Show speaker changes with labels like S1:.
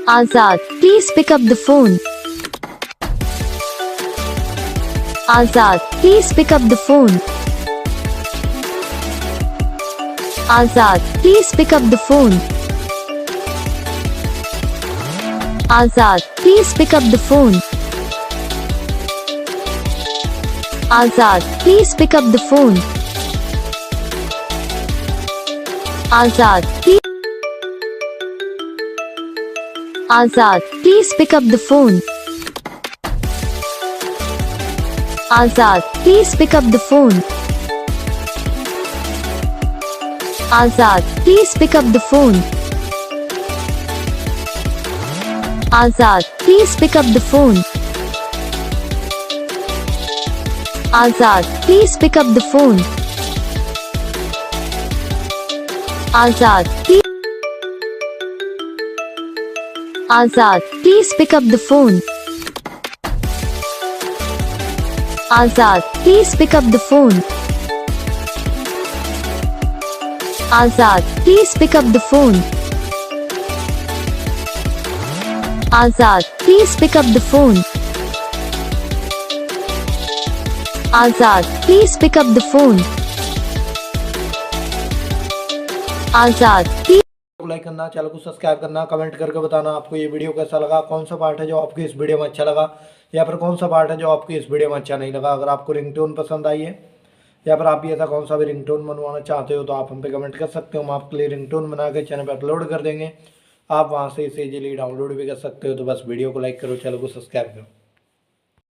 S1: Azad, please pick up the phone. Azad, please pick up the phone. Azad, please pick up the phone. Azad, please pick up the phone. Azad, please pick up the phone. Azad, please. Azad, please pick up the phone. Azad, please pick up the phone. Azad, please pick up the phone. Azad, please pick up the phone. Azad, please pick up the phone. Azad, please. Azad, please pick up the phone. Azad, please pick up the phone. Azad, please pick up the phone. Azad, please pick up the phone. Azad, please pick up the phone. Azad, please.
S2: Like करना, channel को subscribe करना, comment करके बताना आपको ये video कैसा लगा, कौन सा पार्ट है जो आपको इस वीडियो में अच्छा लगा या फिर कौन सा पार्ट है जो आपको इस वीडियो में अच्छा नहीं लगा। अगर आपको रिंगटोन पसंद आई है या फिर आप भी ऐसा कौन सा भी रिंगटोन बनवाना चाहते हो तो आप हम पे कमेंट कर सकते हो। हम आपके लिए रिंगटोन बना के चैनल पर अपलोड कर देंगे, आप वहाँ से इसे इजीली डाउनलोड भी कर सकते हो। तो बस वीडियो को लाइक करो, चैनल को सब्सक्राइब करो।